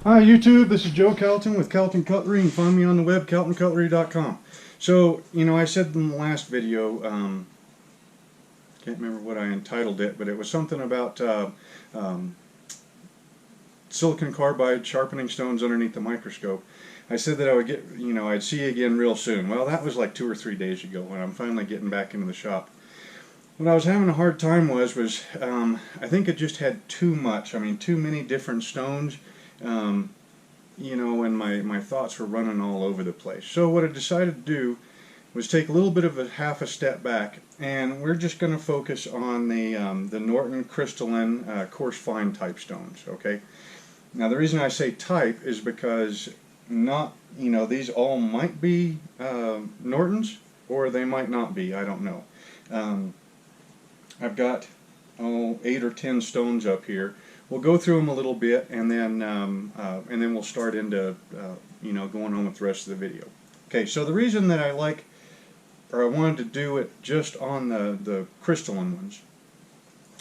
Hi YouTube, this is Joe Calton with Calton Cutlery. You can find me on the web, caltoncutlery.com. So, I said in the last video, can't remember what I entitled it, but it was something about silicon carbide sharpening stones underneath the microscope. I said that I would get, I'd see you again real soon. Well, that was like 2 or 3 days ago when I'm finally getting back into the shop. What I was having a hard time was I think it just had too much. Too many different stones. And my thoughts were running all over the place. So what I decided to do was take a little bit of half a step back, and we're just going to focus on the Norton crystalline coarse fine type stones. Okay. Now the reason I say type is because these all might be Nortons, or they might not be. I don't know. I've got 8 or 10 stones up here. We'll go through them a little bit, and then we'll start into going on with the rest of the video. Okay, so the reason that I wanted to do it just on the crystalline ones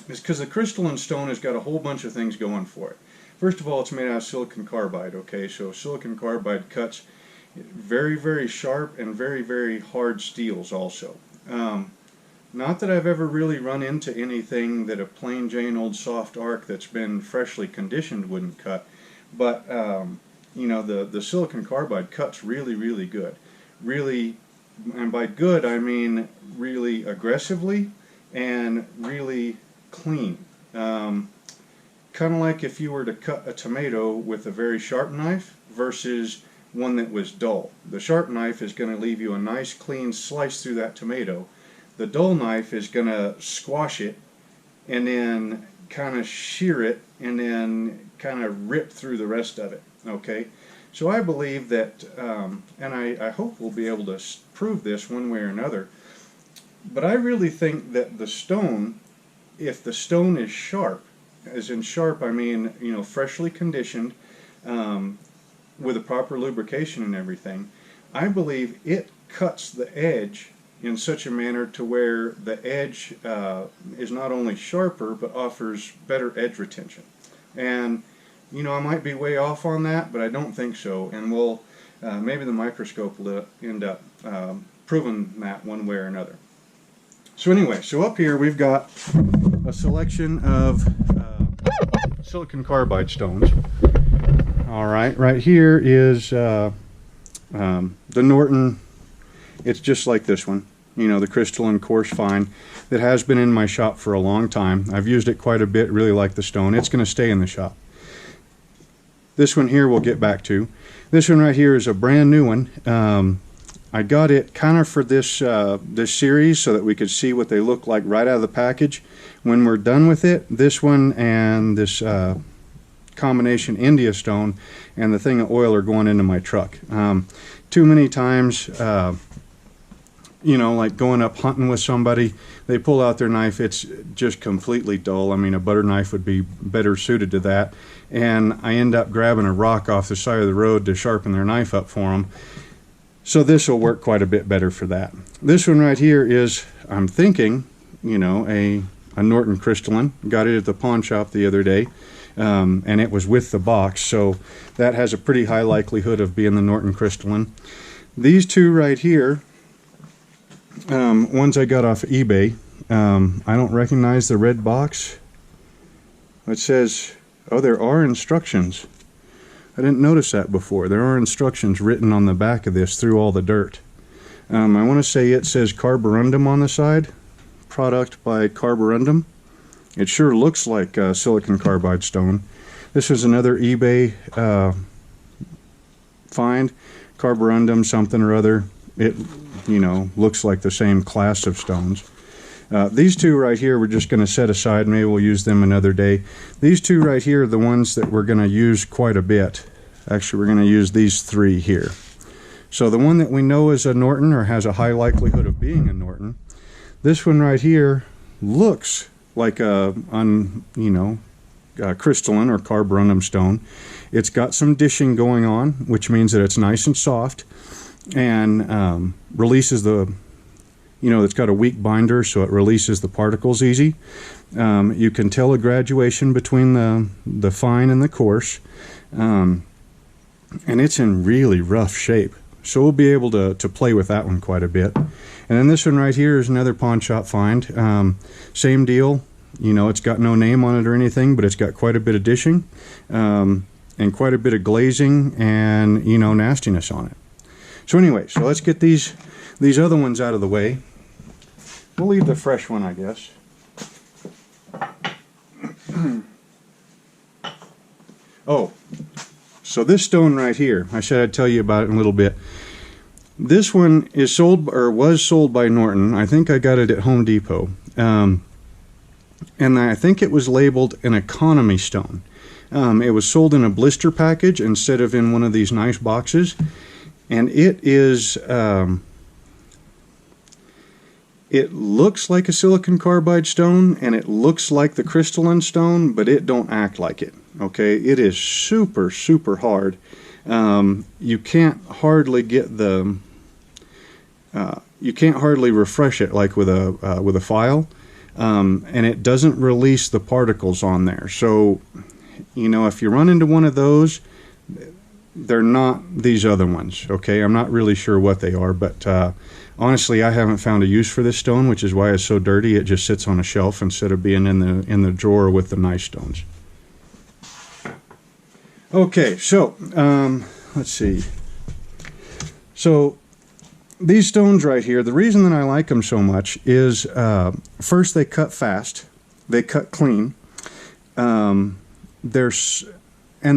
is because the crystalline stone has got a whole bunch of things going for it. First of all, it's made out of silicon carbide. Okay, so silicon carbide cuts very, very sharp and very, very hard steels also. Not that I've ever really run into anything that a plain Jane old soft arc that's been freshly conditioned wouldn't cut, but the silicon carbide cuts really, really good. Really, and by good I mean really aggressively and really clean. Kind of like if you were to cut a tomato with a very sharp knife versus one that was dull. The sharp knife is going to leave you a nice clean slice through that tomato. The dull knife is going to squash it and then kind of shear it and then kind of rip through the rest of it. Okay, so I believe that, and I hope we'll be able to prove this one way or another, but I really think that the stone, if the stone is sharp, as in sharp I mean freshly conditioned with a proper lubrication and everything, I believe it cuts the edge in such a manner to where the edge is not only sharper but offers better edge retention. And I might be way off on that, but I don't think so, and we'll maybe the microscope will end up proving that one way or another. So anyway, so up here we've got a selection of silicon carbide stones. Alright, right here is the Norton. It's just like this one, the crystalline coarse fine that has been in my shop for a long time. I've used it quite a bit, really like the stone. It's going to stay in the shop. This one here we'll get back to. This one right here is a brand new one. I got it kind of for this series so that we could see what they look like right out of the package. When we're done with it, this one and this combination India stone and the thing of oil are going into my truck. Too many times, like going up hunting with somebody, they pull out their knife, it's just completely dull. A butter knife would be better suited to that, and I end up grabbing a rock off the side of the road to sharpen their knife up for them. So this will work quite a bit better for that. This one right here is, I'm thinking, a Norton crystalline. Got it at the pawn shop the other day, and it was with the box, so that has a pretty high likelihood of being the Norton crystalline. These two right here, ones I got off eBay. I don't recognize the red box. It says, oh, there are instructions. I didn't notice that before. There are instructions written on the back of this through all the dirt. I want to say it says carborundum on the side. Product by Carborundum. It sure looks like silicon carbide stone. This is another eBay find. Carborundum something or other. It looks like the same class of stones. These two right here we're just going to set aside. Maybe we'll use them another day. These two right here are the ones that we're going to use quite a bit. Actually, we're going to use these three here. So the one that we know is a Norton, or has a high likelihood of being a Norton. This one right here looks like a crystalline or carborundum stone. It's got some dishing going on, which means that it's nice and soft, and releases the, it's got a weak binder, so it releases the particles easy. You can tell a graduation between the fine and the coarse. and it's in really rough shape. So we'll be able to play with that one quite a bit. And then this one right here is another pawn shop find. Same deal. You know, it's got no name on it or anything, but it's got quite a bit of dishing and quite a bit of glazing and, you know, nastiness on it. So anyway, so let's get these other ones out of the way. We'll leave the fresh one, I guess. Oh, so this stone right here, I said I'd tell you about it in a little bit. This one is sold, or was sold by Norton. I think I got it at Home Depot. And I think it was labeled an economy stone. It was sold in a blister package instead of in one of these nice boxes. And it is, it looks like a silicon carbide stone, and it looks like the crystalline stone, but it don't act like it. Okay, it is super, super hard. You can't hardly get the, you can't hardly refresh it like with a file, and it doesn't release the particles on there. So, you know, if you run into one of those, they're not these other ones. Okay, I'm not really sure what they are, but honestly, I haven't found a use for this stone, which is why it's so dirty. It just sits on a shelf instead of being in the drawer with the nice stones. Okay, so let's see. So these stones right here, the reason that I like them so much is first, they cut fast, they cut clean. And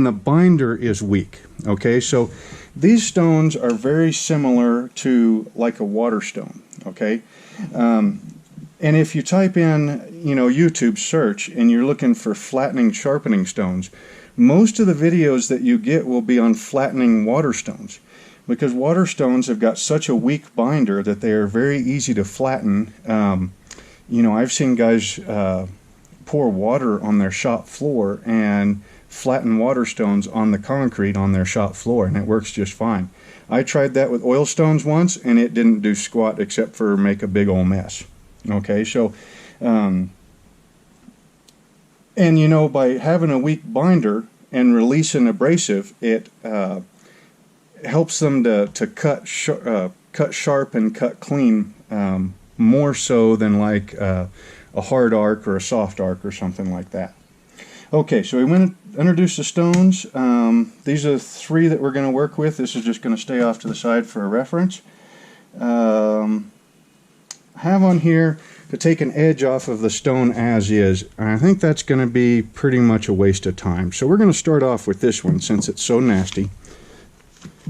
the binder is weak. Okay, so these stones are very similar to like a water stone. Okay, and if you type in, you know, YouTube search and you're looking for flattening, sharpening stones, most of the videos that you get will be on flattening water stones, because water stones have got such a weak binder that they are very easy to flatten. You know, I've seen guys pour water on their shop floor and flatten water stones on the concrete on their shop floor, and it works just fine. I tried that with oil stones once, and it didn't do squat except for make a big old mess. Okay, so and you know, by having a weak binder and release an abrasive, it helps them to cut sharp and cut clean more so than like a hard arc or a soft arc or something like that. Okay, so we went to introduce the stones. These are the three that we're going to work with. This is just going to stay off to the side for a reference. I have on here to take an edge off of the stone as is, and I think that's going to be pretty much a waste of time. So we're going to start off with this one since it's so nasty,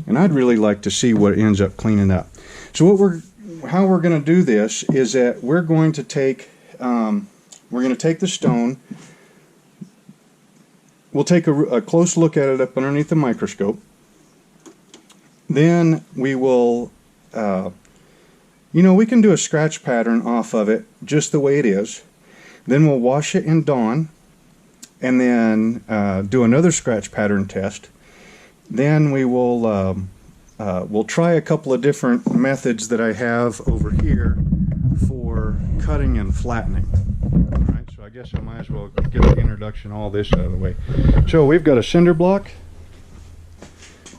and I'd really like to see what it ends up cleaning up. So how we're going to do this is that we're going to take the stone. We'll take a close look at it up underneath the microscope. Then we will, you know, we can do a scratch pattern off of it just the way it is. Then we'll wash it in Dawn, and then do another scratch pattern test. Then we will we'll try a couple of different methods that I have over here for cutting and flattening. I guess I might as well get the introduction, all this out of the way. So we've got a cinder block.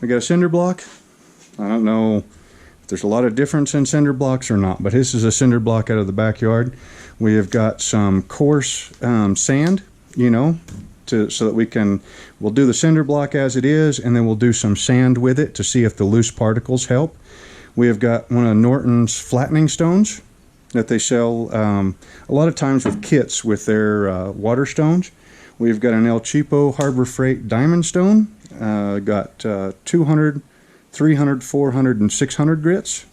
We got a cinder block. I don't know if there's a lot of difference in cinder blocks or not, but this is a cinder block out of the backyard. We have got some coarse sand, you know, so that we'll do the cinder block as it is, and then we'll do some sand with it to see if the loose particles help. We have got one of Norton's flattening stones that they sell a lot of times with kits with their water stones. We've got an El Cheapo Harbor Freight diamond stone. Got 200, 300, 400, and 600 grits.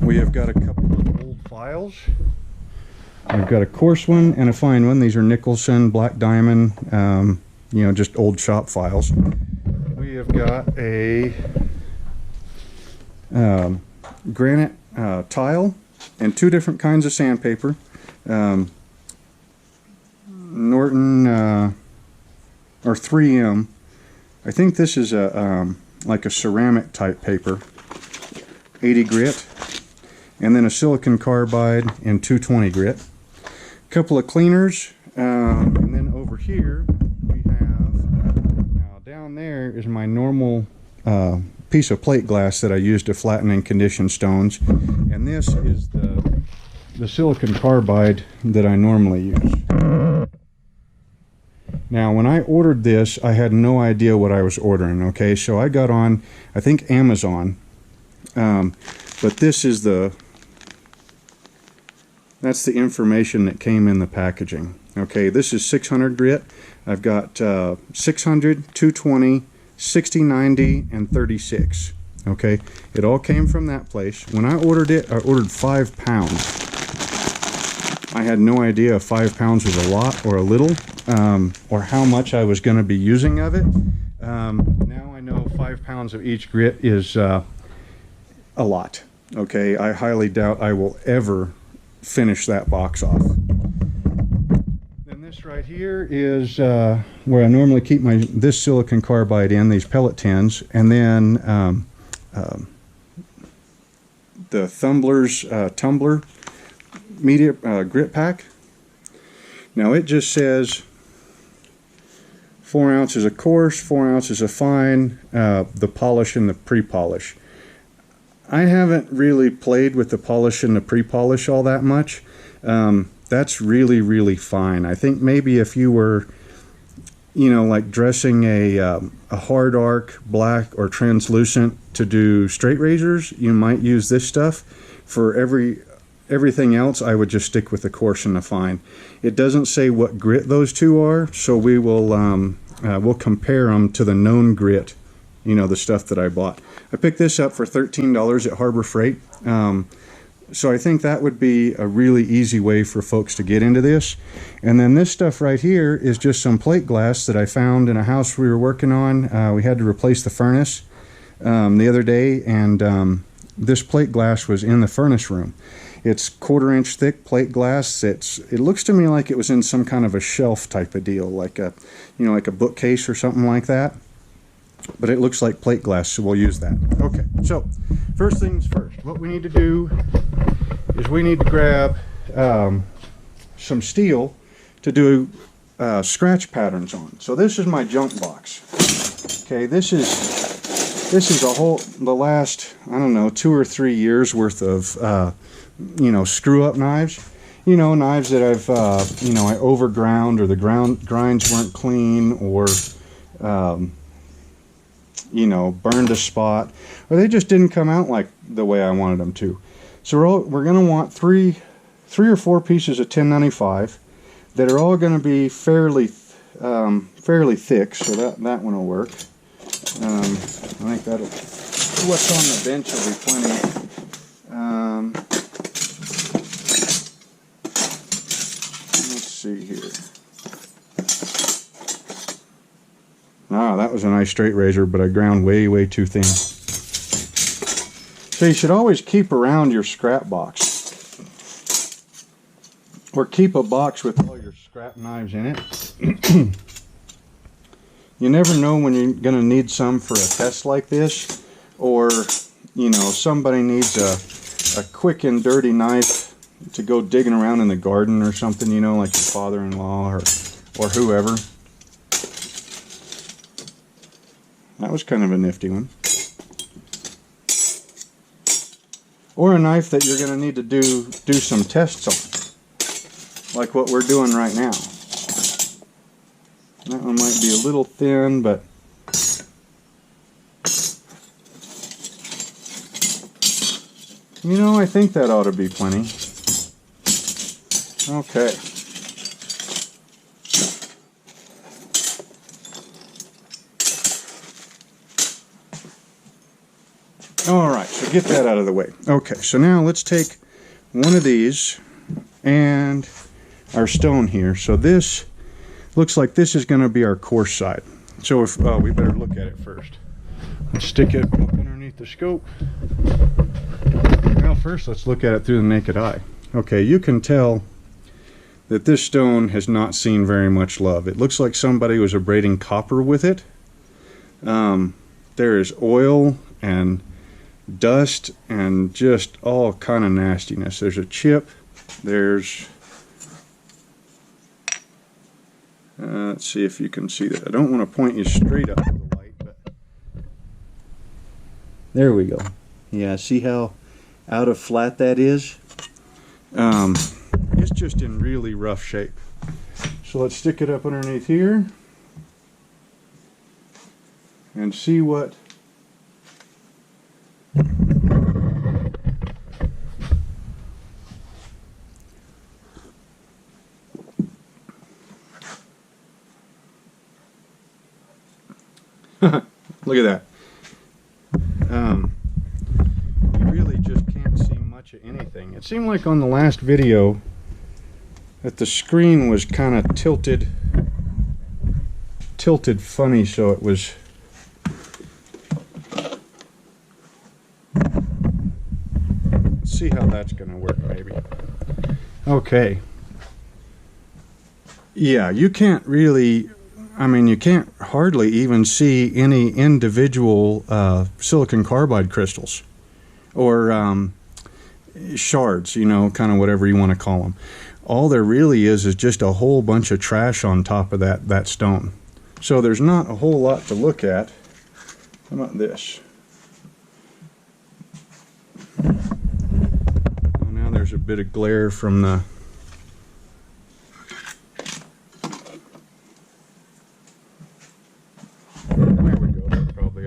We have got a couple of old files. I've got a coarse one and a fine one. These are Nicholson Black Diamond, you know, just old shop files. We have got a granite tile and two different kinds of sandpaper. Norton or 3M. I think this is a like a ceramic type paper, 80 grit, and then a silicon carbide in 220 grit. Couple of cleaners, and then over here we have, now down there is my normal piece of plate glass that I use to flatten and condition stones, and this is the silicon carbide that I normally use. Now, when I ordered this, I had no idea what I was ordering, okay? So I got on, I think, Amazon, but this is that's the information that came in the packaging. Okay, this is 600 grit. I've got 600, 220, 60, 90, and 36. Okay, it all came from that place. When I ordered it, I ordered 5 pounds. I had no idea if 5 pounds was a lot or a little, or how much I was going to be using of it. Now I know 5 pounds of each grit is a lot. Okay, I highly doubt I will ever finish that box off. Then this right here is where I normally keep this silicon carbide in, these pellet tins, and then the tumbler media grit pack. Now it just says 4 ounces of coarse, 4 ounces of fine, the polish and the pre-polish. I haven't really played with the polish and the pre-polish all that much. That's really, really fine. I think maybe if you were, you know, like dressing a hard arc, black, or translucent to do straight razors, you might use this stuff. For everything else, I would just stick with the coarse and the fine. It doesn't say what grit those two are, so we will we'll compare them to the known grit, you know, the stuff that I bought. I picked this up for $13 at Harbor Freight. So I think that would be a really easy way for folks to get into this. And then this stuff right here is just some plate glass that I found in a house we were working on. We had to replace the furnace the other day, and this plate glass was in the furnace room. It's 1/4 inch thick plate glass. It looks to me like it was in some kind of a shelf type of deal, like a, you know, like a bookcase or something like that. But it looks like plate glass, so we'll use that. Okay, so first things first, what we need to do is we need to grab some steel to do scratch patterns on. So this is my junk box. Okay, this is the last, I don't know, 2 or 3 years worth of you know, screw up knives. You know, knives that I've you know, I overground, or the grinds weren't clean, or you know, burned a spot, or they just didn't come out like the way I wanted them to. So we're going to want three or four pieces of 1095 that are all going to be fairly thick, so that one will work. I think that'll, what's on the bench will be plenty. Let's see here. Ah, that was a nice straight razor, but I ground way too thin. So you should always keep around your scrap box, or keep a box with all your scrap knives in it. You never know when you're going to need some for a test like this, or, you know, somebody needs a quick and dirty knife to go digging around in the garden or something, you know, like your father-in-law or whoever. That was kind of a nifty one. Or a knife that you're going to need to do some tests on, like what we're doing right now. That one might be a little thin, but you know, I think that ought to be plenty. Okay. Alright, so get that out of the way. Okay, so now let's take one of these and our stone here. So this looks like this is going to be our coarse side. So if we better look at it first. Let's stick it up underneath the scope. Well, first let's look at it through the naked eye. Okay, you can tell that this stone has not seen very much love. It looks like somebody was abrading copper with it. There is oil and dust and just all kind of nastiness. There's a chip, there's Let's see if you can see that. I don't want to point you straight up to the light, but there we go. Yeah, see how out of flat that is? It's just in really rough shape. So let's stick it up underneath here and see what look at that. You really just can't see much of anything. It seemed like on the last video that the screen was kind of tilted funny, so it was let's see how that's going to work maybe. Okay. Yeah, you can't really, I mean, you can't hardly even see any individual silicon carbide crystals or shards, you know, kind of whatever you want to call them. All there really is just a whole bunch of trash on top of that stone. So there's not a whole lot to look at. How about this? Oh, now there's a bit of glare from the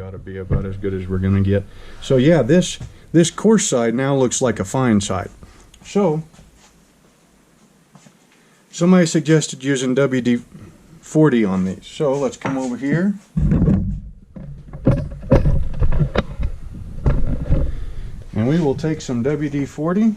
ought to be about as good as we're going to get. So yeah, this coarse side now looks like a fine side. So somebody suggested using WD-40 on these. So let's come over here. And we will take some WD-40.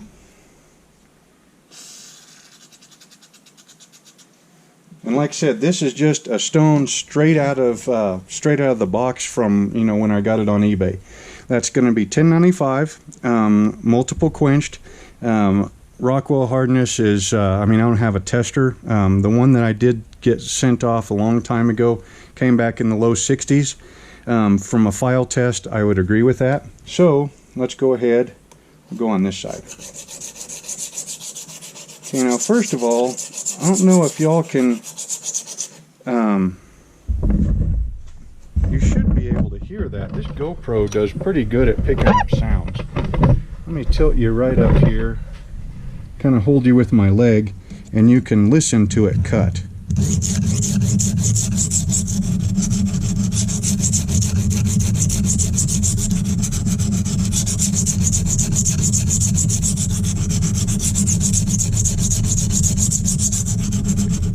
And like I said, this is just a stone straight out of the box from, you know, when I got it on eBay. That's going to be $10.95, multiple quenched. Rockwell hardness is, I mean, I don't have a tester. The one that I did get sent off a long time ago came back in the low 60s. From a file test, I would agree with that. So let's go ahead. We'll go on this side. Okay, now first of all, I don't know if y'all can, you should be able to hear that. This GoPro does pretty good at picking up sounds. Let me tilt you right up here, kind of hold you with my leg, and you can listen to it cut.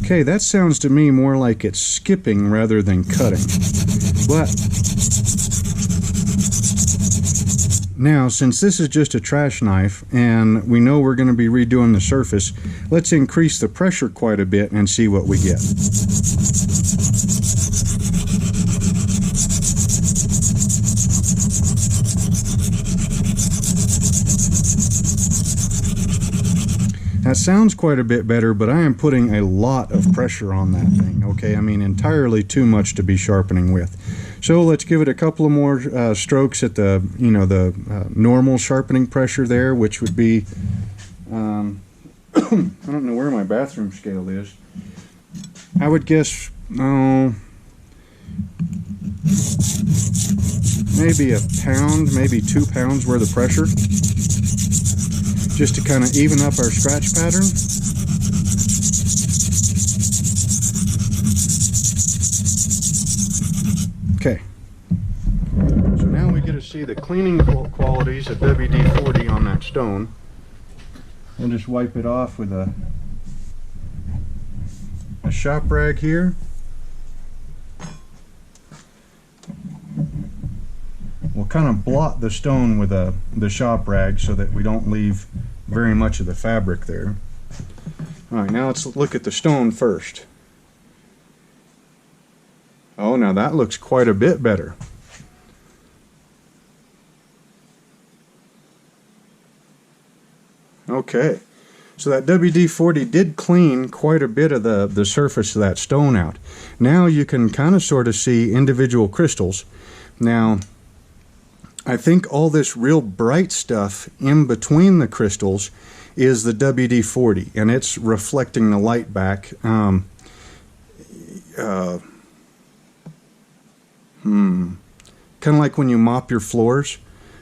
Okay, that sounds to me more like it's skipping rather than cutting. But now, since this is just a trash knife and we know we're going to be redoing the surface, let's increase the pressure quite a bit and see what we get. That sounds quite a bit better, but I am putting a lot of pressure on that thing. Okay, I mean entirely too much to be sharpening with. So let's give it a couple of more strokes at the, you know, the normal sharpening pressure there, which would be, I don't know where my bathroom scale is. I would guess, maybe a pound, maybe 2 pounds worth of pressure, just to kind of even up our scratch pattern. Okay, so now we get to see the cleaning qualities of WD-40 on that stone. We'll just wipe it off with a shop rag here. We'll kind of blot the stone with the shop rag so that we don't leave very much of the fabric there. Alright, now let's look at the stone first. Oh, now that looks quite a bit better. Okay, so that WD-40 did clean quite a bit of the surface of that stone out. Now you can kind of sort of see individual crystals. Now, I think all this real bright stuff in between the crystals is the WD-40, and it's reflecting the light back. kind of like when you mop your floors.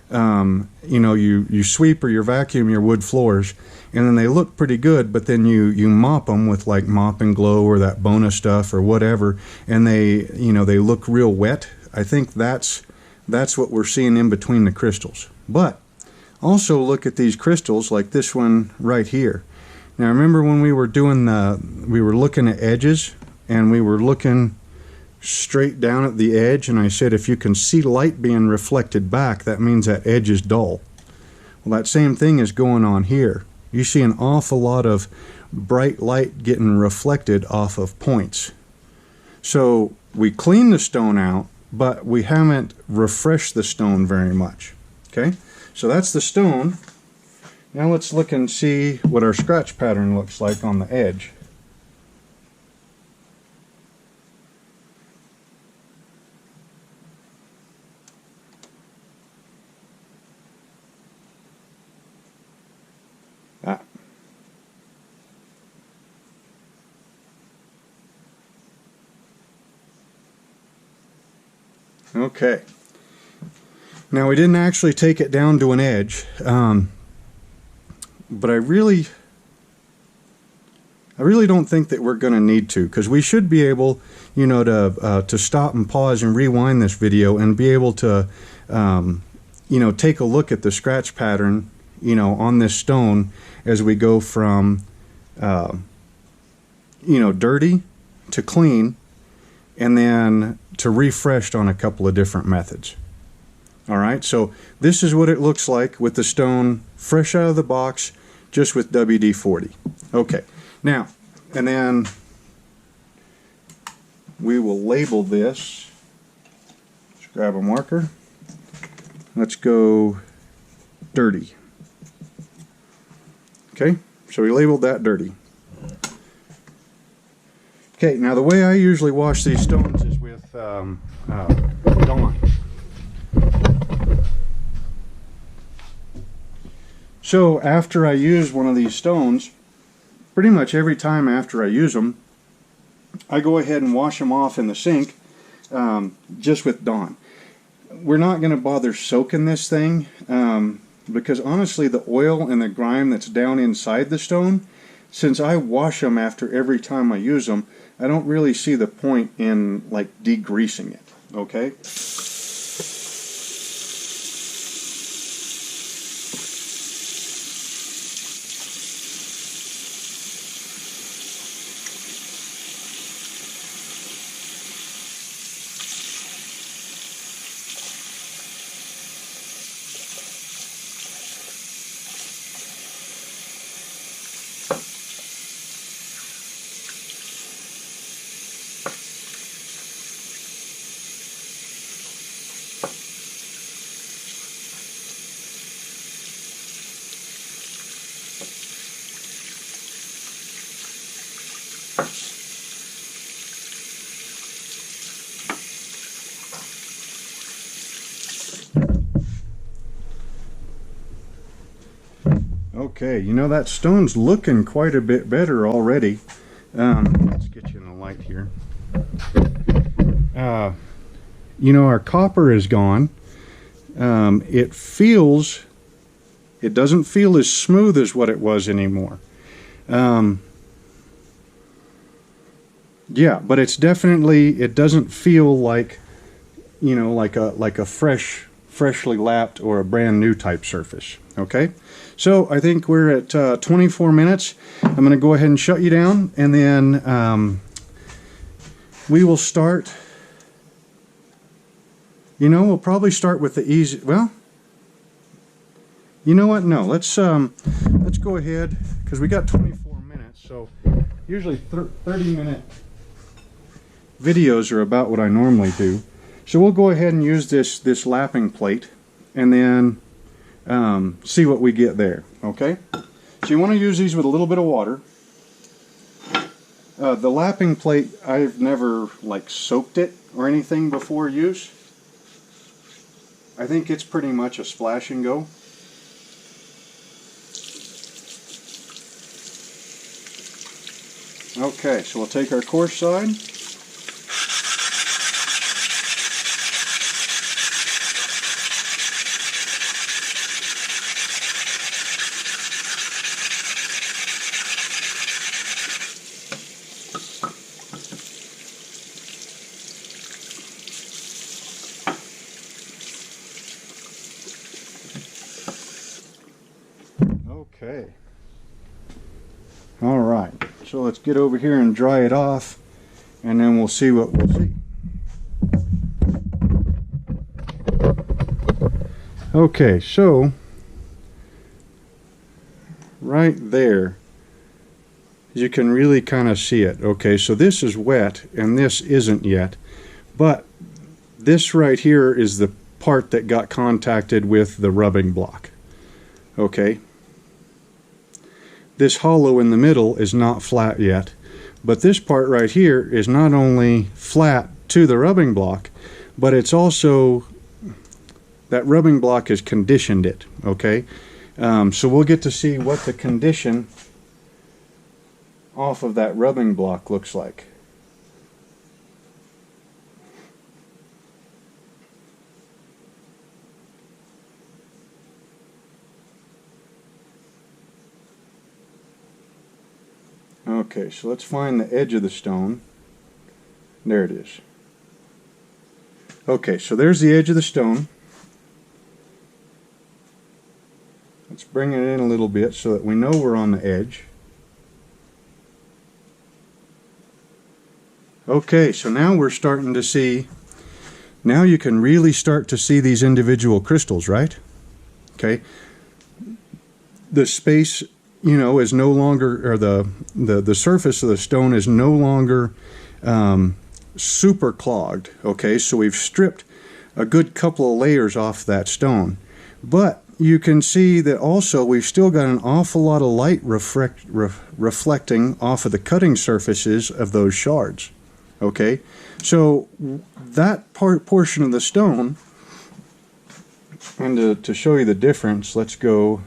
You know, you sweep or you vacuum your wood floors, and then they look pretty good, but then you mop them with like Mop and Glow or that Bona stuff or whatever, and they, you know, they look real wet. I think that's what we're seeing in between the crystals. But also look at these crystals like this one right here. Now remember when we were doing we were looking at edges, and we were looking straight down at the edge, and I said if you can see light being reflected back, that means that edge is dull. Well, that same thing is going on here. You see an awful lot of bright light getting reflected off of points. So we cleaned the stone out, but we haven't refreshed the stone very much. Okay, so that's the stone. Now let's look and see what our scratch pattern looks like on the edge. Okay. Now we didn't actually take it down to an edge, but I really don't think that we're going to need to, because we should be able, you know, to stop and pause and rewind this video and be able to, you know, take a look at the scratch pattern, you know, on this stone as we go from, you know, dirty to clean, and then to refreshed on a couple of different methods. All right, so this is what it looks like with the stone fresh out of the box, just with WD-40. Okay, now, and then we will label this. Let's grab a marker. Let's go dirty. Okay, so we labeled that dirty. Okay, now the way I usually wash these stones is with Dawn. So after I use one of these stones, pretty much every time after I use them, I go ahead and wash them off in the sink, just with Dawn. We're not going to bother soaking this thing, because honestly the oil and the grime that's down inside the stone, since I wash them after every time I use them, I don't really see the point in like degreasing it. Okay. Okay, you know, that stone's looking quite a bit better already. Let's get you in the light here. You know, our copper is gone. It doesn't feel as smooth as what it was anymore. Yeah, but it's definitely, it doesn't feel like, you know, like a freshly lapped or a brand new type surface. Okay, so I think we're at 24 minutes. I'm going to go ahead and shut you down, and then we will start. You know, we'll probably start with the easy. Well, you know what? No, let's go ahead, because we got 24 minutes. So usually 30-minute videos are about what I normally do. So we'll go ahead and use this lapping plate, and then see what we get there. Okay, so you want to use these with a little bit of water. The lapping plate, I've never like soaked it or anything before use. I think it's pretty much a splash and go. Okay, so we'll take our coarse side, Okay. All right. So let's get over here and dry it off, and then we'll see what we'll see. Okay, so right there, you can really kind of see it. Okay, so this is wet and this isn't yet, but this right here is the part that got contacted with the rubbing block. Okay, this hollow in the middle is not flat yet, but this part right here is not only flat to the rubbing block, but it's also, that rubbing block has conditioned it. Okay, so we'll get to see what the condition off of that rubbing block looks like. Okay, so let's find the edge of the stone. There it is. Okay, so there's the edge of the stone. Let's bring it in a little bit so that we know we're on the edge. Okay, so now we're starting to see, now you can really start to see these individual crystals, right? Okay. The space, you know, is no longer, or the surface of the stone is no longer super clogged. Okay, so we've stripped a good couple of layers off that stone. But you can see that also we've still got an awful lot of light reflecting off of the cutting surfaces of those shards. Okay, so that portion of the stone, and to show you the difference, let's go.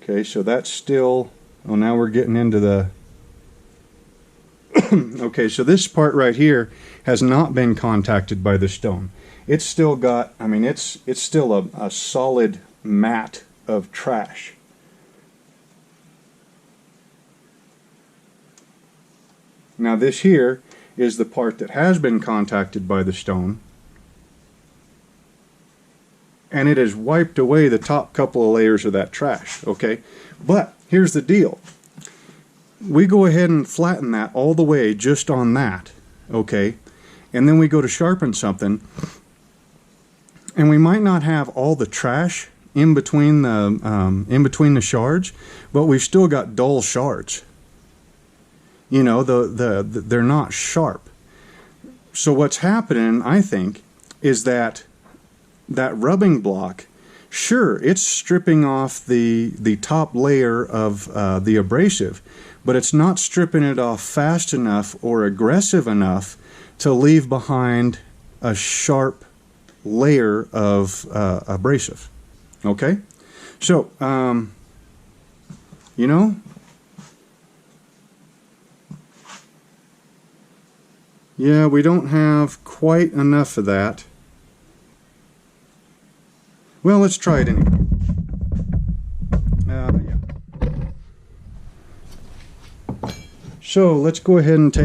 Okay, so that's still, oh, now we're getting into the, okay, so this part right here has not been contacted by the stone. It's still got, I mean, it's still a solid mat of trash. Now this here is the part that has been contacted by the stone, and it has wiped away the top couple of layers of that trash. Okay, but here's the deal. We go ahead and flatten that all the way just on that, okay, and then we go to sharpen something, and we might not have all the trash in between the shards, but we've still got dull shards. You know, they're not sharp. So what's happening, I think, is that rubbing block, sure, it's stripping off the top layer of the abrasive, but it's not stripping it off fast enough or aggressive enough to leave behind a sharp layer of abrasive. Okay? So, you know, yeah, we don't have quite enough of that. Well, let's try it anyway. Yeah. So let's go ahead and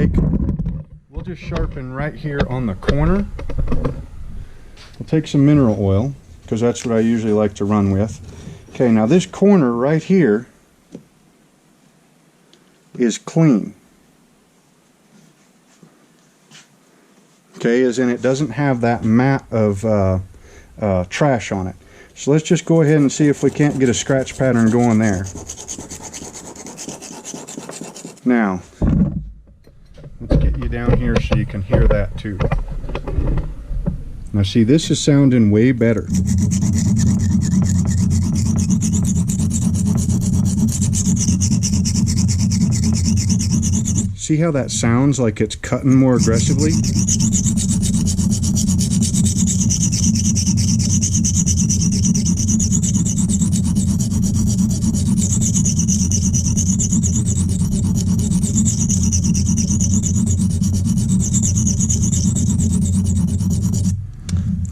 we'll just sharpen right here on the corner. We'll take some mineral oil, because that's what I usually like to run with. Okay, now this corner right here is clean. Okay, as in it doesn't have that mat of trash on it. So let's just go ahead and see if we can't get a scratch pattern going there. Now, let's get you down here so you can hear that too. Now see, this is sounding way better. See how that sounds like it's cutting more aggressively?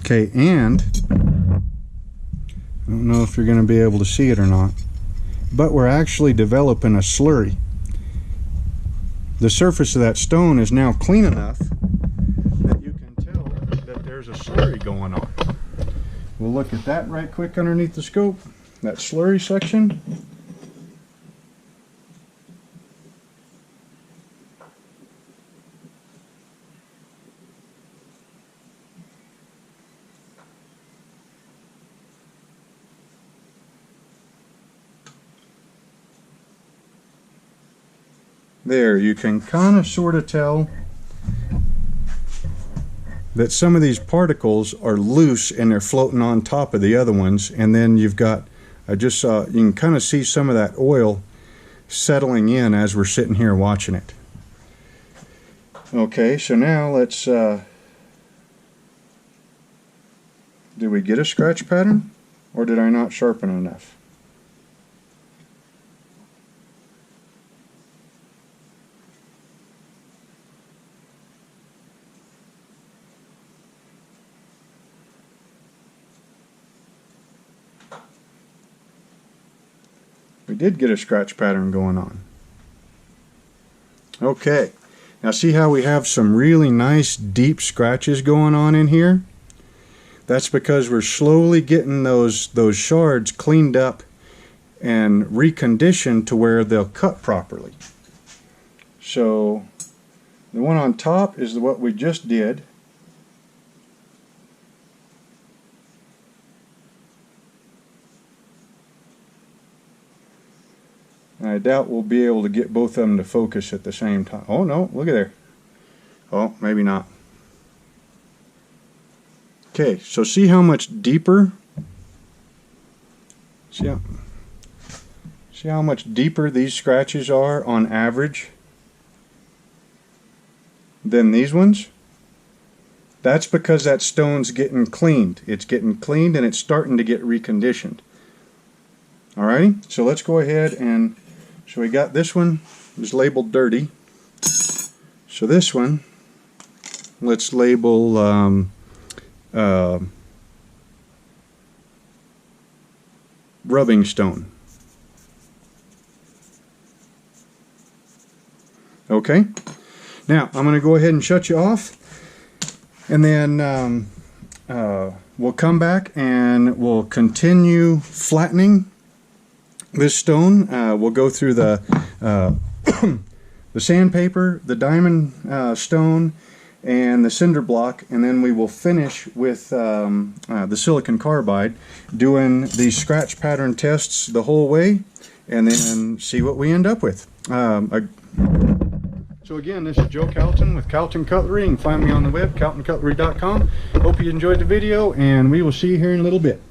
Okay, and I don't know if you're going to be able to see it or not, but we're actually developing a slurry. The surface of that stone is now clean enough that you can tell that there's a slurry going on. We'll look at that right quick underneath the scope. that slurry section. There, you can kind of sort of tell that some of these particles are loose and they're floating on top of the other ones, and then you've got, I just saw, you can kind of see some of that oil settling in as we're sitting here watching it. Okay, so now let's, did we get a scratch pattern, or did I not sharpen enough? We did get a scratch pattern going on. Okay, now see how we have some really nice deep scratches going on in here? That's because we're slowly getting those shards cleaned up and reconditioned to where they'll cut properly. So the one on top is what we just did. I doubt we'll be able to get both of them to focus at the same time. Oh no, look at there. Oh, maybe not. Okay, so see how much deeper? See how much deeper these scratches are on average than these ones? That's because that stone's getting cleaned. It's getting cleaned and it's starting to get reconditioned. Alrighty, so let's go ahead and, so we got this one is labeled dirty. So this one, let's label rubbing stone. Okay, now I'm going to go ahead and shut you off, and then we'll come back and we'll continue flattening this stone. We'll go through the the sandpaper, the diamond stone, and the cinder block, and then we will finish with the silicon carbide, doing these scratch pattern tests the whole way, and then see what we end up with. So again, this is Joe Calton with Calton Cutlery. You can find me on the web, caltoncutlery.com. Hope you enjoyed the video, and we will see you here in a little bit.